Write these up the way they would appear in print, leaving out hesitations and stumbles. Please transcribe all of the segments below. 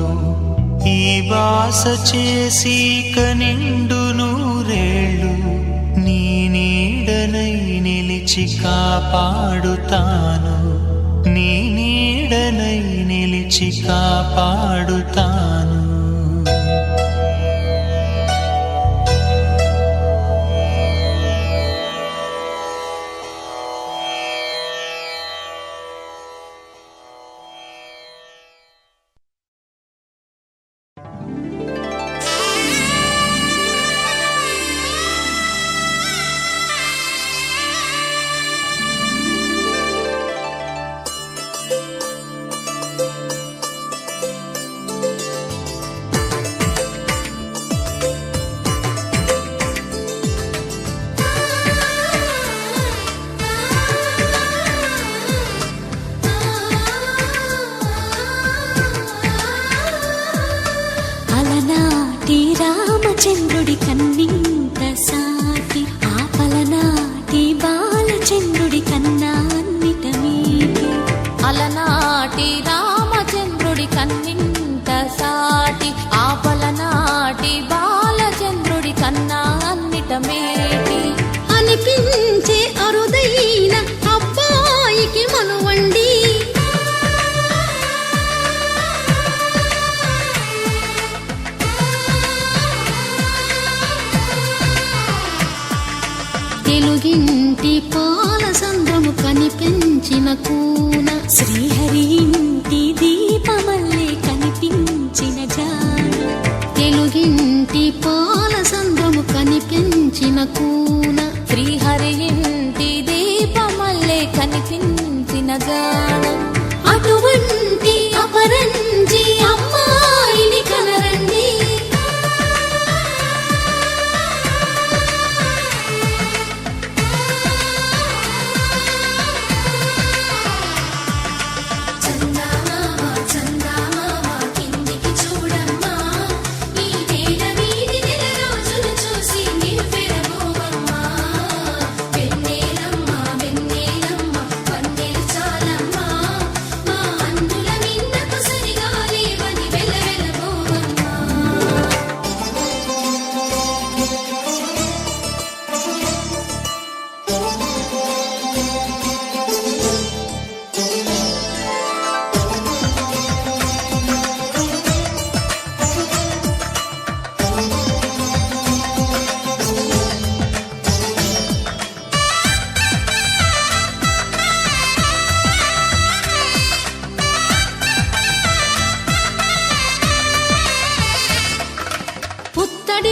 పోవును ఈ బాస చేసి కనిండు నూరేళ్ళు నీ నీడనై నిలిచి కాపాడుతాను నీ నీడనై నిలిచి కాపాడుతాను రామచంద్రుడి కన్నింత సాటి ఆపలనాటి బాలచంద్రుడి కన్నా అన్నిట మీటి అలనాటి రామచంద్రుడి కన్నింత సాటి ఆపలనాటి బాలచంద్రుడి కన్నా అన్నిట మేటి అనిపించే అరుదైన అబ్బాయికి మనువండి తెలుగింటి పాలసంద్రము కనిపించిన కూన శ్రీహరి ఇంటి దీపమల్లే కనిపించిన జాన తెలుగింటి పాలసంద్రము కనిపించిన కూన శ్రీహరి ఇంటి దీపమల్లే కనిపించిన జాన అటువంటి అపరంజి అమ్మాయిని కనరండి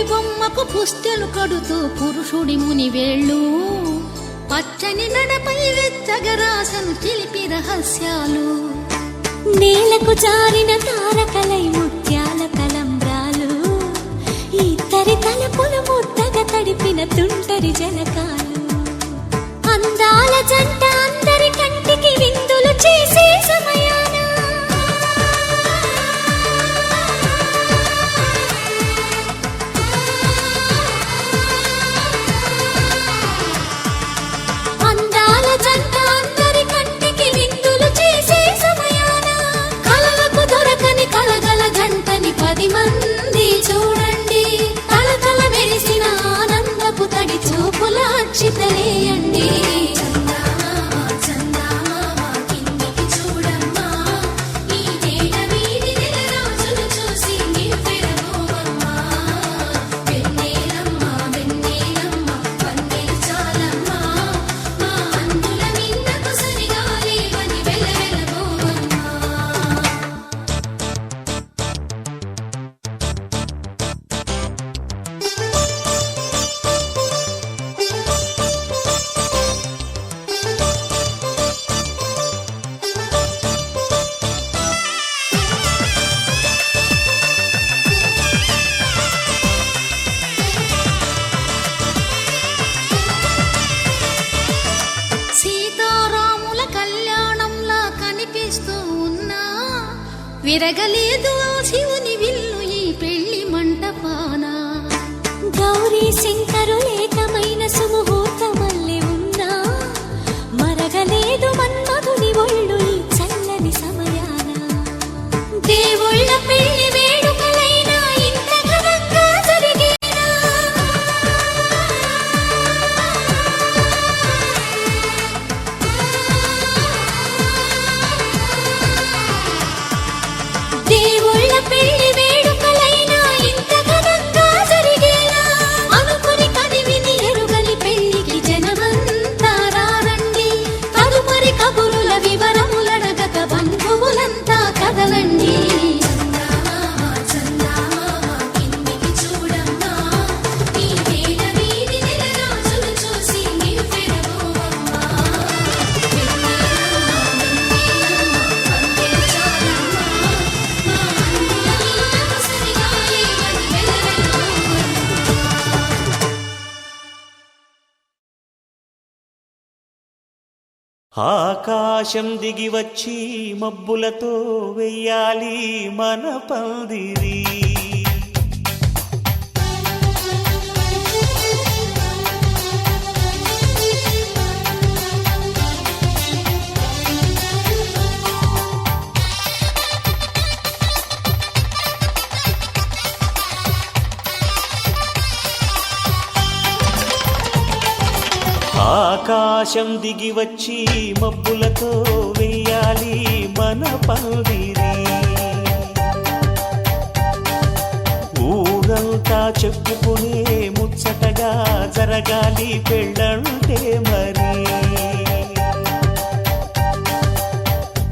బొమ్మకు పుస్తెలు కడుతూ పురుషుడి ముని వేళ్ళు పచ్చని నడపై వెచ్చగరాసను చిలిపి రహస్యాలు నేలకు జారిన తారకలై ముత్యాల తలంబ్రాలు ఇద్దరి తలపులు ముద్దగా తడిపిన తుంటరి జలకాలు అందాల జంట అందరి కంటికి విందులు చేసే సమయాన మంది చూడండి తలతల మెరిసిన ఆనందపు తడి చూపుల అక్షితలేయండి విరగలేదు ఆ శివుని విల్లు ఈ పెళ్లి మంటపాన గౌరీ శంకరులేకమైన సుముహూర్తమల్లె ఉన్నా మరగలేదు మన్మధుని ఒళ్ళు ఈ చల్లని సమయాన దేవుళ్ళ పెళ్లి ఆకాశం దిగి వచ్చి మబ్బులతో వెయ్యాలి మన పందిరి. ఆకాశం దిగి వచ్చి మబ్బులతో వెయ్యాలి మన పందిరి. ఊరంతా చెప్పుకునే ముచ్చటగా జరగాలి పెళ్ళంటే మరి.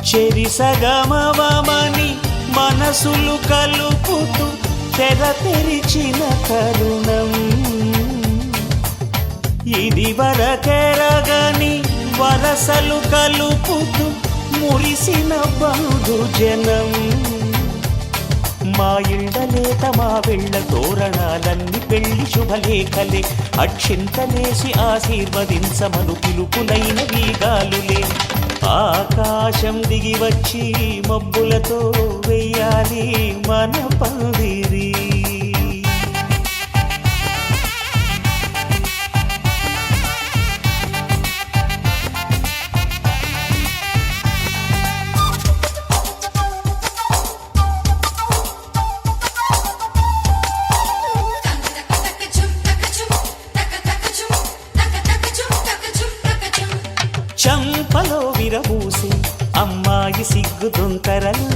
చెరిసగమవమని మనసులు కలుపుతూ తెర తెరిచిన తరుణం. ఇది వరకెరగని వరసలు కలుపుతూ మురిసిన బంధుజనం. మా ఇళ్ళలేత మా వెళ్ళ తోరణాలన్నీ పెళ్లి శుభలేఖలే. అక్షింతలేసి ఆశీర్వదించమను పిలుపులైన వీగాలులే. ఆకాశం దిగి వచ్చి మబ్బులతో వెయ్యాలి మన పందిరి. చంపలో విరబూసి అమ్మాయి సిగ్గు దొంతరలు.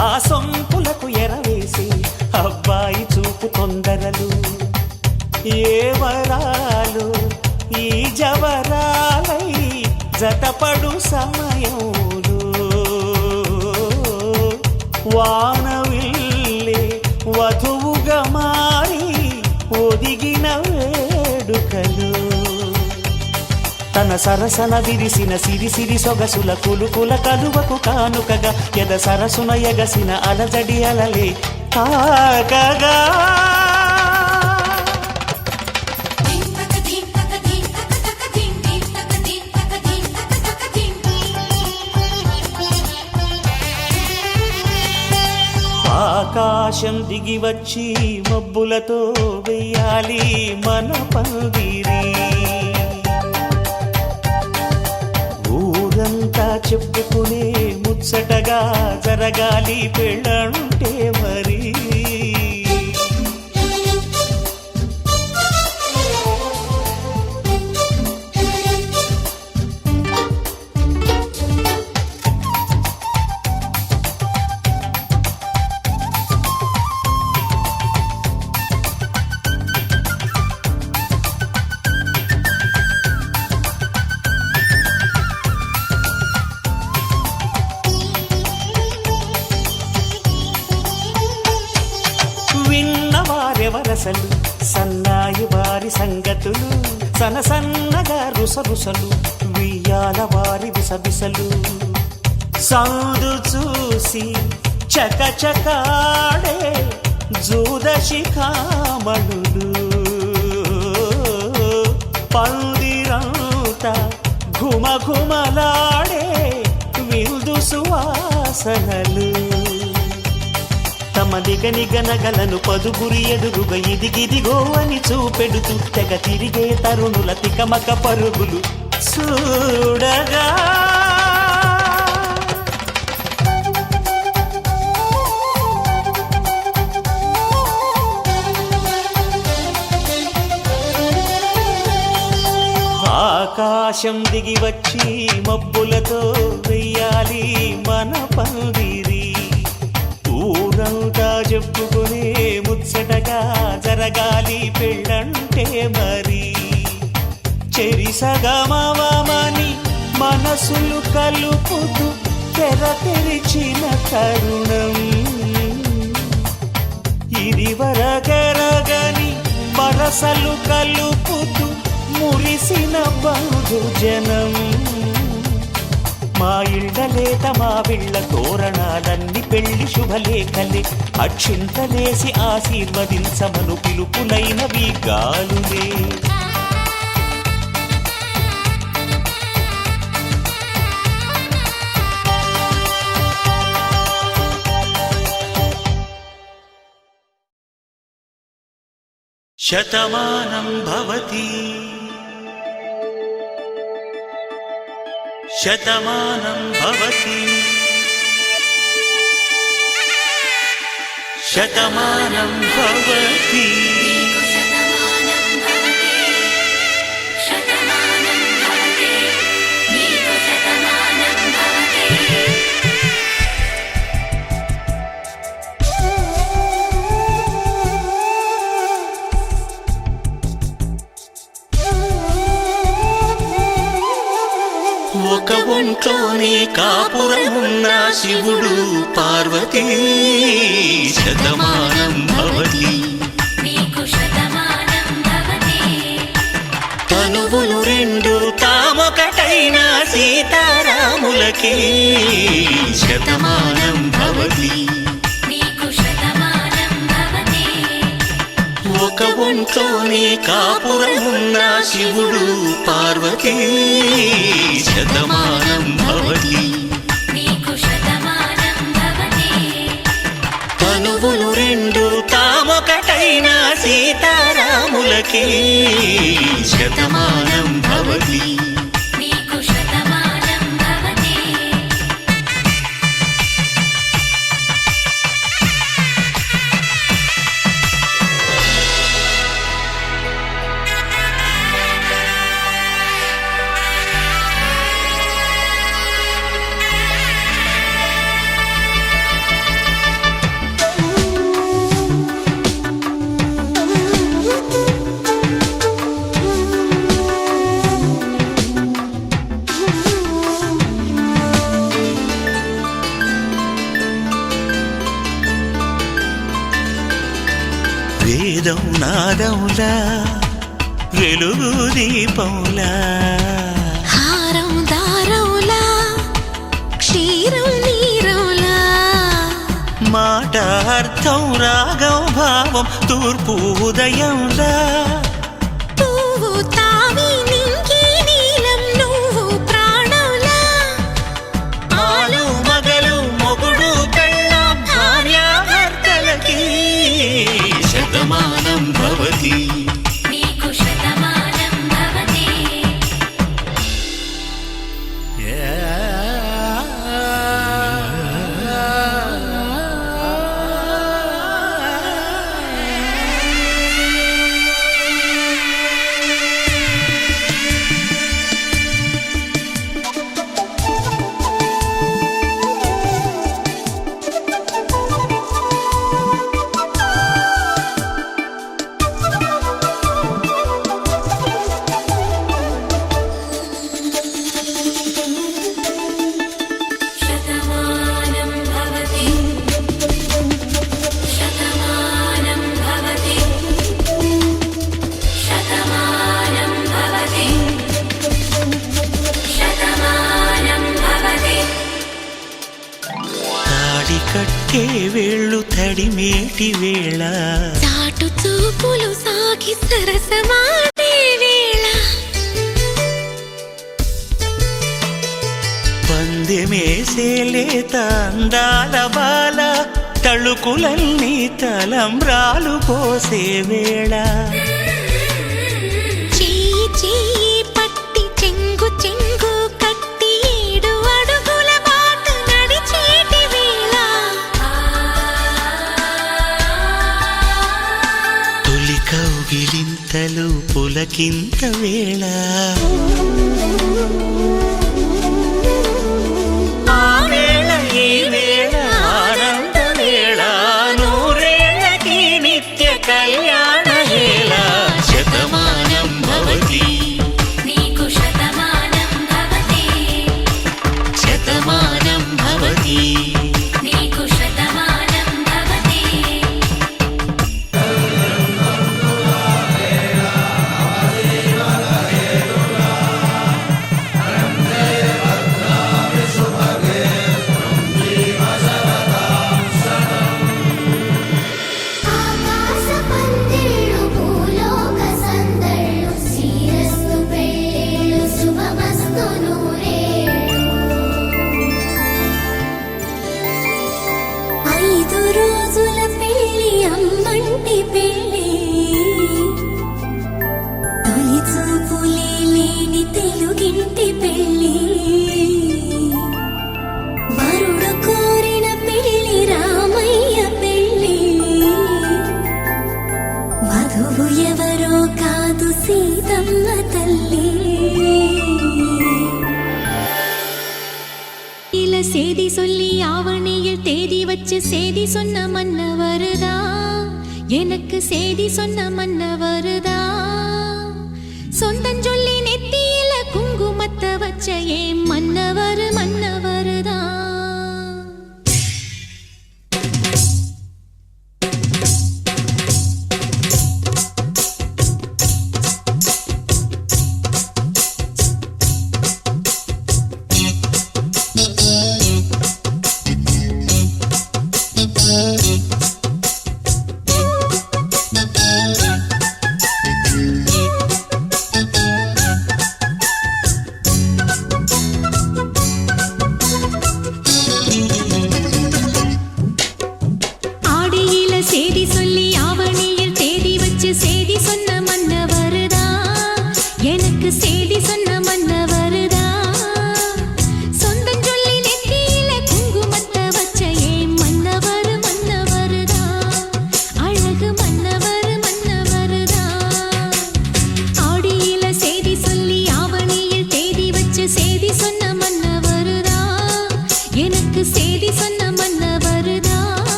ఆ సొంపులకు ఎరవేసి అబ్బాయి చూపు తొందరలు. ఏ వరాలు ఈ జవరాలై జతపడు సమయంలో. వానవిల్లే వధువుగా మారి ఒదిగిన వేడుకలు. తన సరసన విరిసిన సిరిసిరి సొగసుల కులుకుల కలువకు కానుకగా ఎద సరసున ఎగసిన అలజడి అలలే తాకగా. ఆకాశం దిగి వచ్చి మబ్బులతో వెయ్యాలి మన పందిరి. ఊరంతా చెప్పుకునే ముచ్చటగా జరగాలి పెళ్ళంటే మరి. విన్నవారెవరసలు సన్నాయి వారి సంగతులు. సనసన్నగా రుసరుసలు వియ్యాల వారి విసవిసలు. సౌదు చూసి చకచకాడే జూదశిఖామణులు. పందిరంతా ఘుమఘుమలాడే విందు సువాసనలు. తమ నిగనిగనగలను పదుగురి ఎదురుగా ఇదిగిదిగో అని చూపెడుతూ తెగ తిరిగే తరుణుల తికమక పరుగులు చూడగా. ఆకాశం దిగి వచ్చి మబ్బులతో వెయ్యాలి మన పందిరి. ఊరంతా చెప్పుకునే ముచ్చటగా జరగాలి పెళ్ళంటే మరి. చెరిసగమవమని మనసులు కలుపుతూ తెర తెరిచిన తరుణం. ఇది వరకెరగని వరసలు కలుపుతూ మురిసిన బంధుజనం. మా ఇళ్ళలేత మా వీళ్ళ తోరణాలన్నీ పెళ్లి శుభలేఖలే. అక్షింతలేసి ఆశీర్వదించమను పిలుపులైనవి గాలులే. శతమానం భవతి శతమానం భవతి శతమానం భవతి ఒక ఒంట్లోనే కాపురమున్న శివుడు పార్వతీ శతమానం భవతి తనువులు రెండు తామొకటైన సీతారాములకి శతమానం భవతి ఒక ఒంట్లోనే కాపురమున్న శివుడు పార్వతీ శతమానం భవతి తనువులు రెండు తామొకటైన సీతారాములకి శతమానం భవతి వేదం నాదములా వెలుగు దీపములా హారం దారవులా క్షీరం నీరవులా మాట అర్థం రాగం భావం తూర్పు ఉదయంలా పువ్వు తావి నింగి నీలం నువ్వు ప్రాణంలా ఆలు మగలు మొగుడు పెళ్ళాం భార్యాభర్తలకి శతమానం భవతి కట్టే వేళ్ళు తడిమేటి వేళ చాటు చూపులు సాగి సరసమాడే వేళ పందెమేసేలేత అందాల బాల తళుకులన్నీ తలంబ్రాలు పోసే వేళ చెయ్యి చెయ్యి పట్టి చెంగు చెంగు కట్టి 7 అడుగుల బాట నడిచేటి వేళ తొలి కౌగిలింతలు పులకింత వేళ కళ్యాణ హేళ శతమానం భవతి శతమానం భవతి ఇంటి పెళ్ళి వరుడు కోరిన పెళ్ళి రామయ్య పెళ్ళి వధువు ఎవరో కాదు సీతమ్మ తల్లి சேதி சொல்லி ஆவணியில் தேதி வச்சு சேதி சொன்ன மன்னவருதா எனக்கு சேதி சொன்ன மன்னவருதா சொந்தம் சொல்லி நெத்தியில குங்குமத்தை வச்ச ஏன் மன்னவர் மன்னவருதா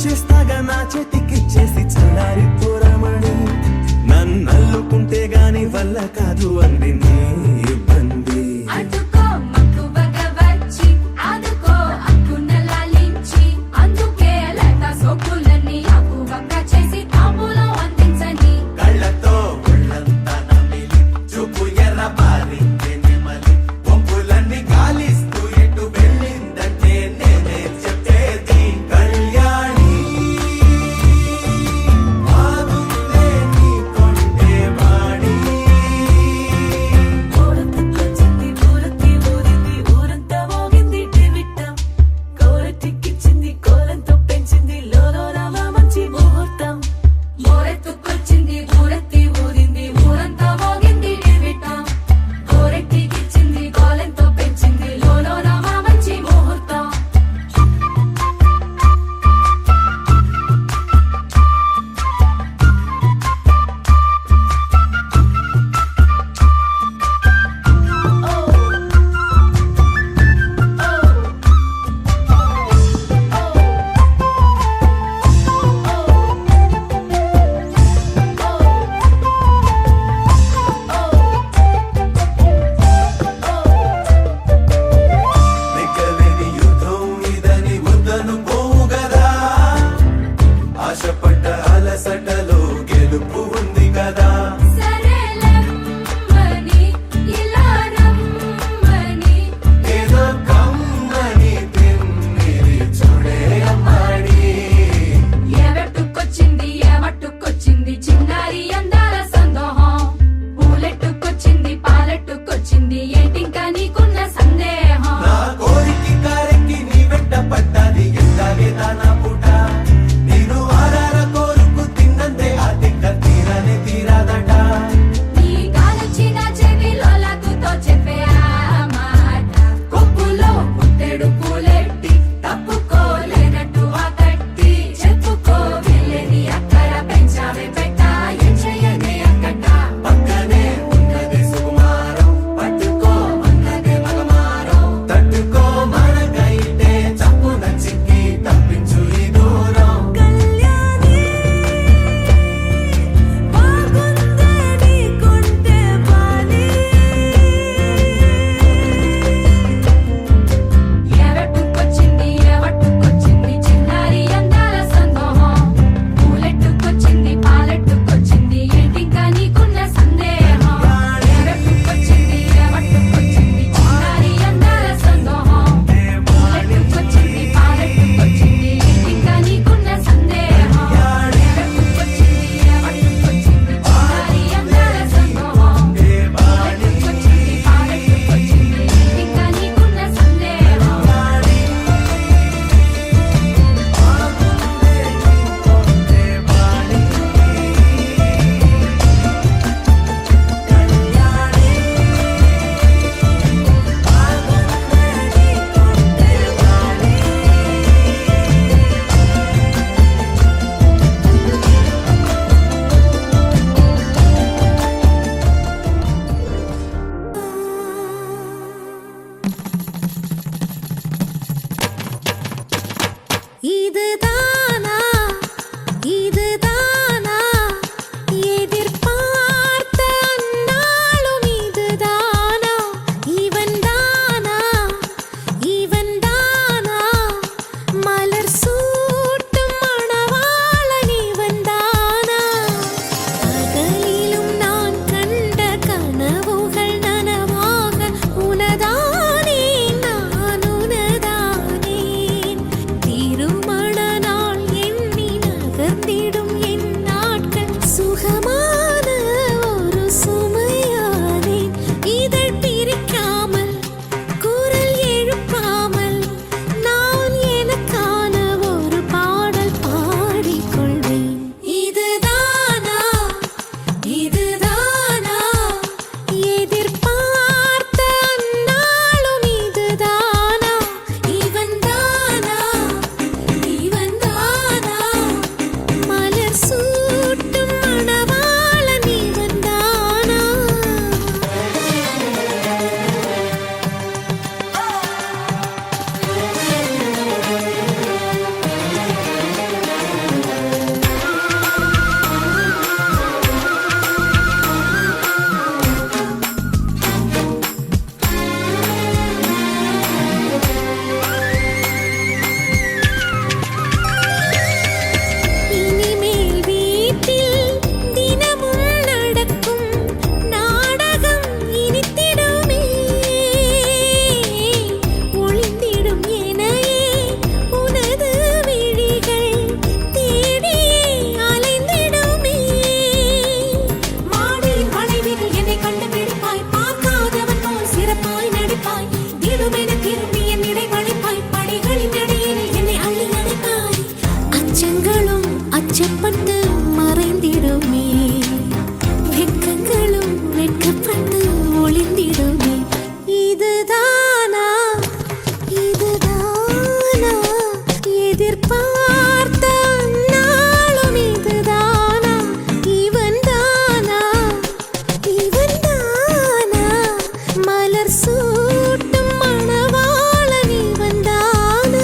చేస్తాగా నా చేతికిచ్చేసి చల్లారి పోరమణి నన్నల్లుకుంటే గాని వల్ల కాదు అంది నీ ఇబ్బంది అటుకో మక్కువగా వచ్చి ఆదుకో అక్కున లాలించి అందుకే లత సోకులన్నీ అక్కువగా చేసి తాంబూలం అందించని కళ్ళతో ఒళ్ళంతా నమిలి చూపు ఎర్ర బారింది నెమలి ఒప్పులన్నీ గాలిస్తూ ఎటు వెళ్ళిందంటే నేనే చెప్పేది కళ్యాణి బాగుందే నీ కొంటే వాడి ఊరంతకొచ్చింది ఊరకి ఊరింది ఊరంతా మోగింది టివిట్టం కోరటిక్కిచ్చింది కోలంతో పెంచింది లోలోన మంచి ముహూర్తం మోరెత్తుకొచ్చింది ఊరెత్తి ఊరింది ఊరంతా మోగింది డివిటం కోరెట్టికిచ్చింది కోలెంతో పెంచింది లోలోన మా మంచి ముహూర్తం నిక్కలేని యుద్ధం ఇదని వద్దను పోవు గదా ఆశపడ్డ అలసటలో గెలుపు ఉంది కదా సరేలమ్మని ఇలా రమ్మని ఏదో కమ్మని తిమ్మిరి చూడే అమ్మాడి ఏవట్టుకొచ్చింది ఏమట్టుకొచ్చింది చిన్నారి అందాల సందోహం పూలెట్టుకొచ్చింది పాలెట్టుకొచ్చింది ఏంటింకా నీకున్న సందేహం నా కోరికి కారెక్కి నీ వెంట పడ్డాది ఎందాగే దానా పూట నేను ఆరార కోరుకు తిన్నందే ఆ తిక్క తీరనే తీరాదట నీ గాలొచ్చిన చెవిలో లాగుతో చెప్పే ఆ మాట కొప్పులో పుట్టెడు పూలెట్టి తప్పుకోలేనట్టు ఆ కట్టి చెప్పుకో వెళ్ళేది అక్కడ పెంచావే పెట్ట ఏం చెయ్యనే అక్కట పక్కనే ఉన్నది సుకుమారం పట్టుకో అన్నదే మగమారం తట్టుకో మనకైతే చప్పున చిక్కి తప్పించు ఈ దూరం కళ్యాణి బాగుందే నీ కొంటే బాలి ఏవట్టుకొచ్చింది ఏవట్టుకొచ్చింది చిన్నారి అందాల సందోహం పూలెట్టుకొచ్చింది పాలెట్టుకొచ్చింది ఏంటింకా నీకున్న సందేహం ఏవట్టుకొచ్చింది ఏవట్టుకొచ్చింది చిన్నారి అందాల సందోహం పూలెట్టుకొచ్చింది పాలెట్టుకొచ్చింది ఏంటింకా నీకున్న సందేహం ఏవట్టుకొచ్చింది ఏవట్టుకొచ్చింది చిన్నారి అందాల సందోహం పూలెట్టుకొచ్చింది పాలెట్టుకొచ్చింది ఏంటింకా నీకున్న సందేహం இதுதானா இதுதானா எதிர்பார்த்த அந்நாளும் இதுதானா இவன்தானா இவன்தானா மலர் சூட்டும் மணவாளன் இவன்தானா பகலிலும் நான் கண்ட கனவுகள் நனவாக உனதானே நான் உனதானேன் திருமண நாள் எண்ணி நகர்ந்திடும் என் நாட்கள் சுகமான ஒரு சுமையானேன் இதழ் பிரிக்காமல் குரல் எழுப்பாமல் நான் எனக்கான ஒரு பாடல் பாடிக்கொள்வேன் இதுதானா இதுதானா எதிர்பார்த்த அந்நாளும் இதுதானா இவன்தானா இவன்தானா கூச்சப்பட்டு மறைந்திடுமே, வெட்கங்களும் வெட்கப்பட்டு ஒளிந்திடுமே. இதுதானா இதுதானா எதிர்பார்த்த நாளும், இதுதானா இவன் தானா இவன் தானா மலர் சூட்டும் மணவாளன் இவன் தானா.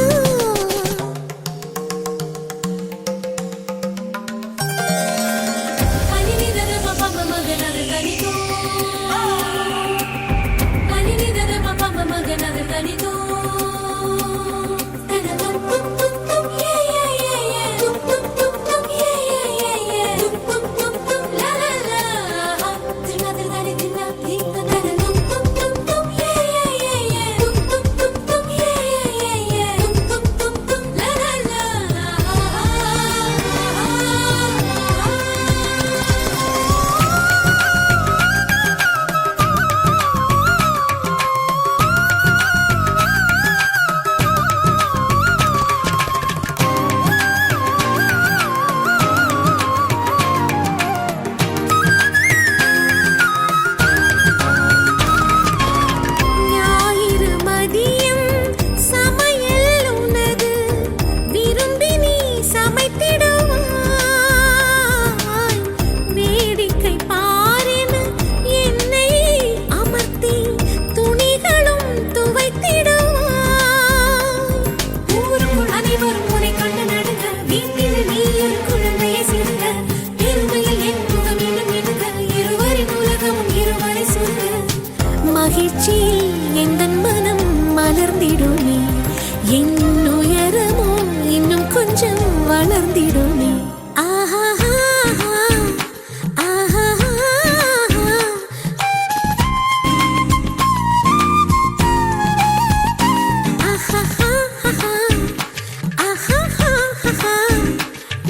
ஞாயிறு மதியம் சமையல் உனது, விரும்பி நீ சமைத்திடுவாய். வேடிக்கை பாரென என்னை அமர்த்தி துணிகளும் துவைத்திடுவாய். ஊருக்குள் அனைவரும் உன்னை கண்டு நடுங்க, வீட்டில் நீ ஒரு குழந்தையை சிறுக, பெருமையில் என் முகம் இன்னும் எடுக்க, இருவரின் உலகமும் இருவரை சுருக. மகிழ்ச்சியில் எந்தன் மனம் மலர்ந்திடுமே, என் உயரமோ இன்னும் கொஞ்சம் வளர்ந்திடுமே. ஆஹா ஆஹா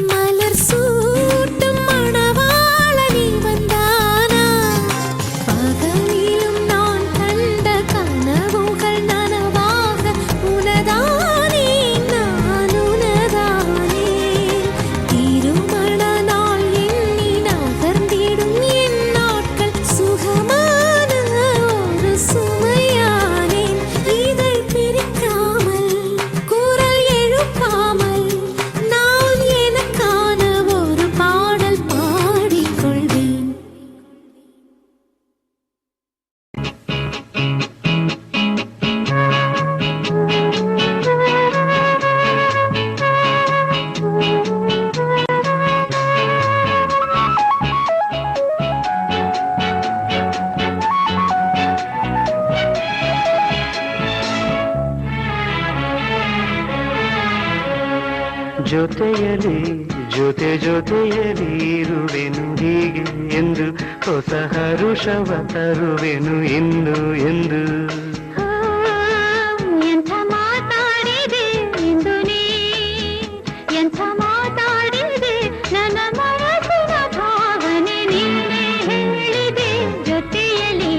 மலர் சூட்டும் மணவாளன் இவன் தானா. பகலிலும் நான் கண்ட கனவுகள் நனவாக உனதானே நான் உனதானே. திருமண நாள் எண்ணி நகர்ந்திடும் என் நாட்கள், சுகமான ஒரு சுமையானேன். இதை பிரிக்காமல் குரல் எழுப்பாமல் நான் எனக்கான ஒரு பாடல் பாடிக்கொள்வேன். ಜೊತೆಯಲಿ ಜೊತೆಯಲಿ ಇರುವೆನು ಹೀಗೆ ಎಂದು, ಹೊಸ ಹರುಷವ ತರುವೆನು ಇನ್ನು ಎಂದು. ಎಂಥ ಮಾತಾಡಿದೆ ಇಂದು ನೀ, ಎಂಥ ಮಾತಾಡಿದೆ ನನ್ನ ಮನಸ್ಸಿನ ಭಾವನೆ ನೀನೇ ಹೇಳಿದೆ. ಜೊತೆಯಲಿ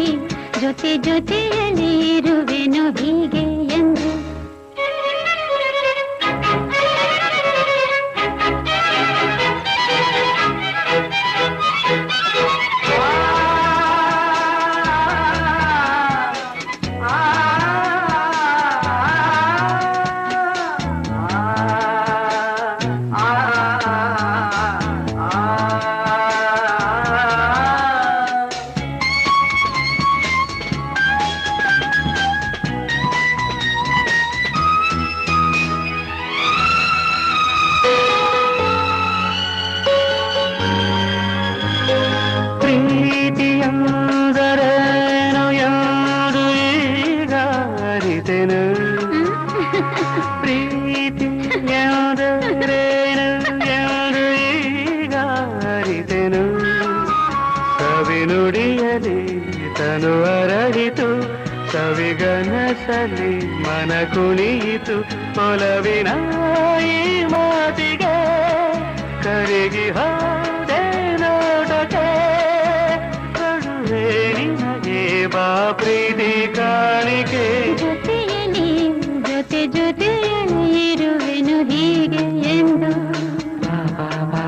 ಜೊತೆಯಲಿ ಇರುವೆನು ಹೀಗೆ ಎಂದು. ಪ್ರೀತಿಯಂದರೇನು ಎಂದು ಈಗ ಅರಿತೆನು, ಪ್ರೀತಿಯಂದರೇನು ಎಂದು ಈಗ ಅರಿತೆನು. ಸವಿನುಡಿಯಲಿ ತನು ಅರಳಿತು, ಸವಿಗನಸಲಿ ಮನ ಕುಣಿಯಿತು. ಒಲವಿನ ಈ ಮಾತಿಗೆ ಕರಗಿ ಹೋದೆ ನೋಟಕ್ಕೆ, ಕಡುವೆ ನಿನಗೆ ಬಾ ಪ್ರೀತಿ ಕಾಣಿಕೆ. ಜೊತೆಯಲಿ ಜೊತೆಯಲಿ ಇರುವೆನು ಹೀಗೆ ಎಂದು. ಬಾ ಬಾ ಬಾ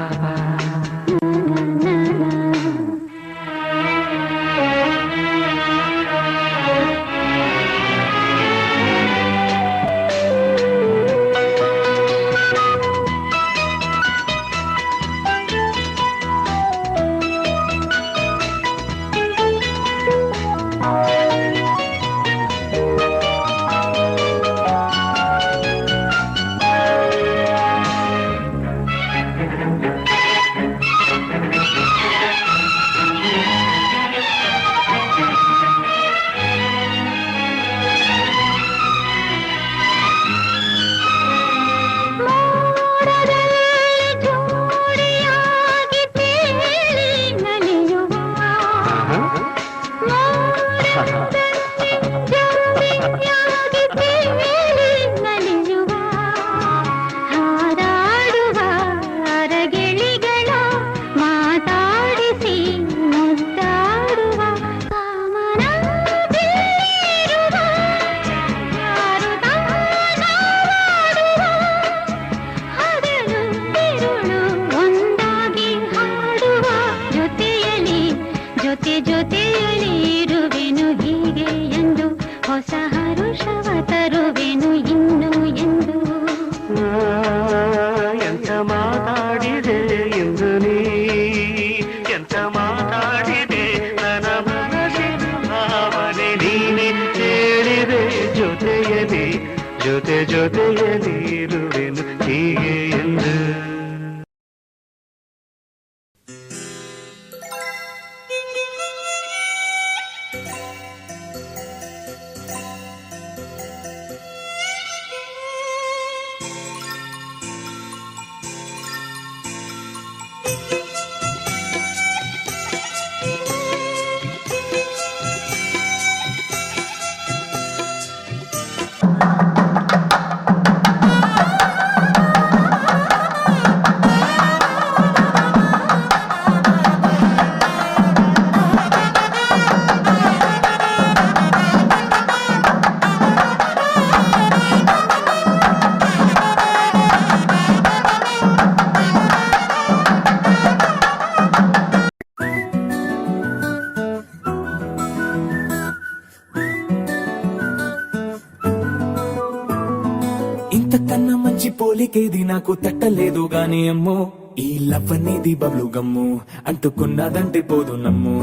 ఇంతకన్నా మంచి పోలికేది నాకు తట్టలేదు గాని అమ్మో ఈ లవ్ అనేది బబ్లు గమ్ము అంటుకున్నదంటే పోదు నమ్ము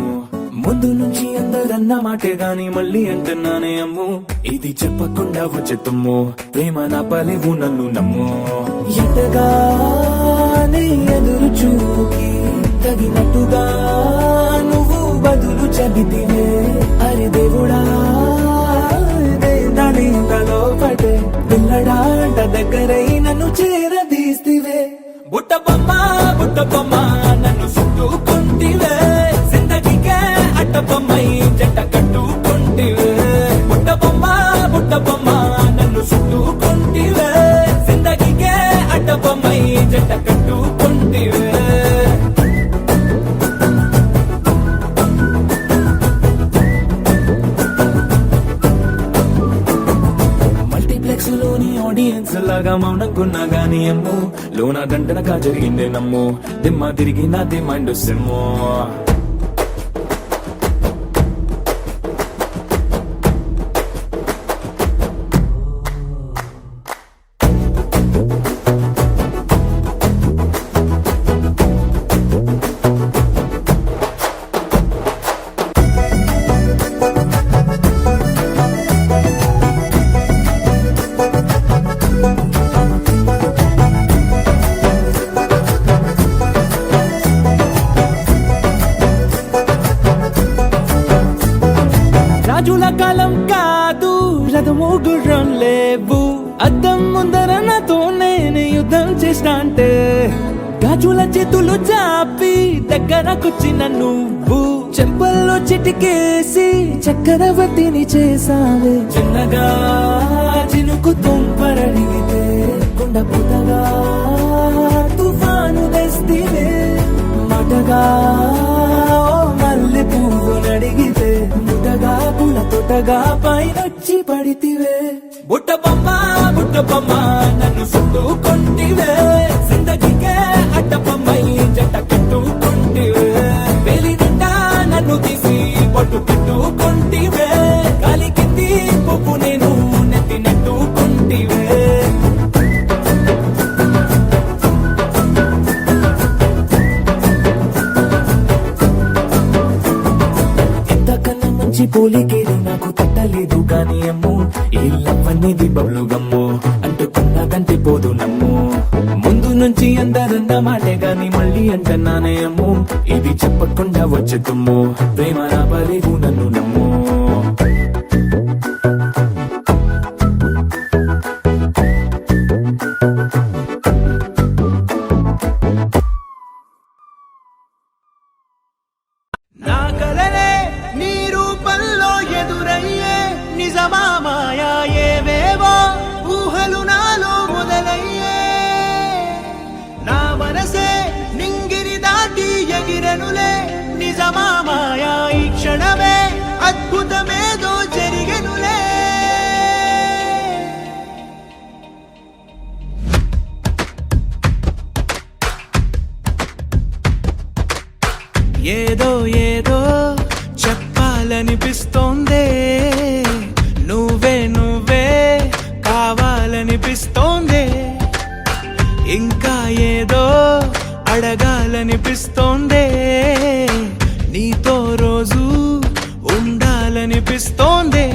ముందు నుంచి అందరన్న మాటే గాని మళ్ళీ అంటున్నానే అమ్ము ఇది చెప్పకుండా వచ్చే తుమ్ము ప్రేమ నా పలేవు నన్ను నమ్ము ఎంతగానే ఎదురు చూకి తగినట్టుగా నువ్వు బదులు చెబితివే అరే దేవుడా దాని లోపటే పిల్లడాంట దగ్గరై నన్ను చేరదీస్తివే బుట్ట బొమ్మ నన్ను చుట్టుకుంటివే జిందగీకే అట్ట బొమ్మై జంట కట్టుకుంటివే బుట్ట బొమ్మ నన్ను చుట్టుకుంటివే జిందగీకే అట్ట బొమ్మై జంట కట్టుకుంటివే మల్టీప్లెక్స్ లోని ఆడియన్స్ లాగా మౌనంకున్నా గానీ అమ్ము లోన గంటనగా జరిగిందే నమ్ము దిమ్మ తిరిగి నాది మైండ్ సిమ్ము రాజుల కాలం కాదు రథము గుర్రం లేవు అద్దం ముందర నాతో నేను యుద్ధం చేస్తా అంటే గాజుల చేతులు చాపి దగ్గరకొచ్చిన నువ్వు చెంపల్లో చిటికేసి చక్రవర్తిని చేసావే చిన్నగా చినుకు తుంపరడిగితే కొండ పుతగా తుఫాను తెస్తివే మాటగా మల్లె పువ్వు నడిగితే ముటగా పుల తొటగా పైనొచ్చి పడితివే బుట్ట బొమ్మ నన్ను చుట్టుకుంటివే జిందగీకే అట్ట బొమ్మై జంట కట్టుకుంటివే వేలి నిండా నన్ను తీసి పట్టు పెట్టుకుంటివే గాలి కింది పువ్వు నేను నెత్తి నెట్టుకుంటివే మంచి పోలికేది నాకు తట్టలేదు గాని అమ్ము ఈ లవ్ అనేది బబ్లు గమ్ము అంటుకున్నదంటే పోదు నమ్ము ముందు నుంచి అందరన్న మాటే గాని మళ్ళీ అంటున్నానే అమ్ము ఇది చెప్పకుండా వచ్చే తుమ్ము ప్రేమ నా పలేవు నన్ను నమ్ము నా కలలే నీ రూపంలో ఎదురయ్యే నిజమా మాయా ఏవేవో ఊహలు నాలో మొదలయ్యే నా మనసే నింగిరి దాటి ఎగిరెనులే నిజమా మాయా ఈ క్షణమే అద్భుతమేదో జరిగెనులే ఏదో ఏదో చెప్పాలనిపిస్తోందే నువ్వే కావాలనిపిస్తోందే ఇంకా ఏదో అడగాలనిపిస్తోందే నీతో రోజు ఉండాలనిపిస్తోందే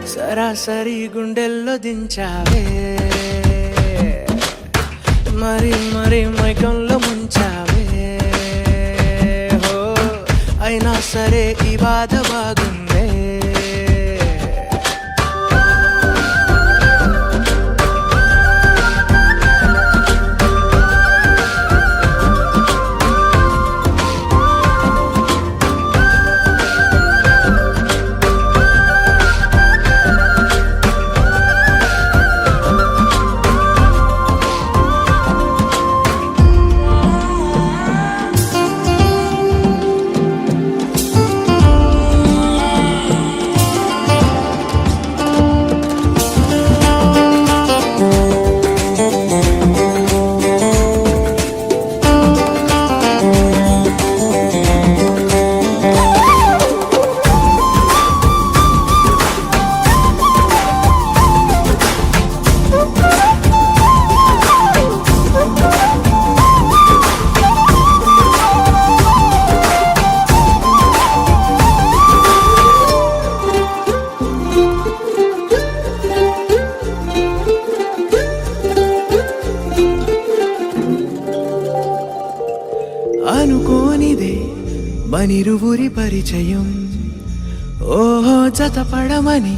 సరాసరి గుండె గుండెల్లో దించావే మరి మరి మైకంలో ముంచావే హో అయినా సరే ఈ బాధ బాగుందే అనుకోనిదే మనిరువురి పరిచయం ఓహో జతపడమని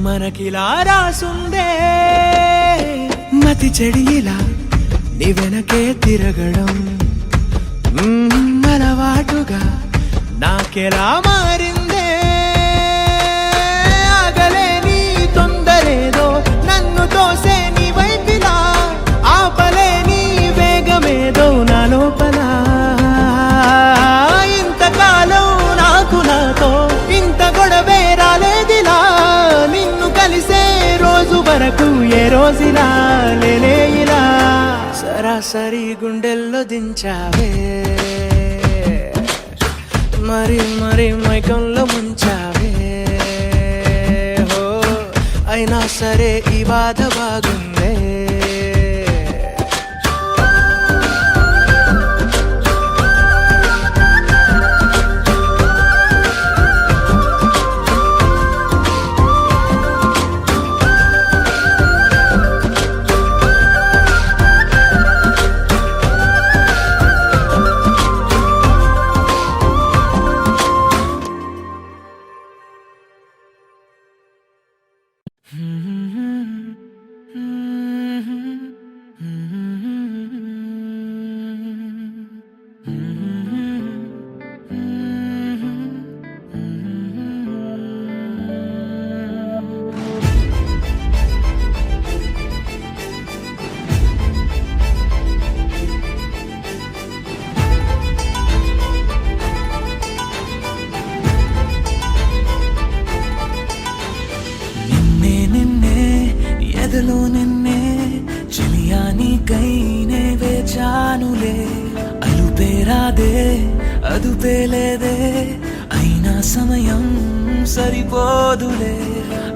మనకిలా రాసుందే మతి చెడి ఇలా నీ వెనకే తిరగడం అలవాటుగా నాకెలా మారిందే ఆగలేని తొందరేదో నన్ను తోసే నీ వైపిలా ఆపలేని వేగమేదో నా లోపల ఇంతకాలం నాకు నాతో ఇంత గొడవే రాలేదిలా నిన్ను కలిసే రోజు వరకు ఏ రోజులా లేలే ఇలా సరాసరి గుండెల్లో దించావే మరి మరి మైకంలో ముంచావే హో అయినా సరే ఈ బాధ బాగుందే ఎదలో నిన్నే చిలియానికైనే వేచానులే అలుపేరాదే అదుపేలేదే అయినా సమయం సరిపోదులే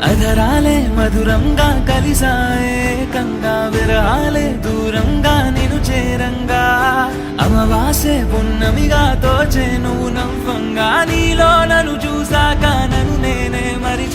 అధరాలే మధురంగా కలిసాయే కంగా విరహాలే దూరంగా నిను చేరంగా అమవాసే పున్నమిగా తోచే నువ్వు నవ్వంగా నీలో నన్ను చూసాక నన్ను నేనే మరి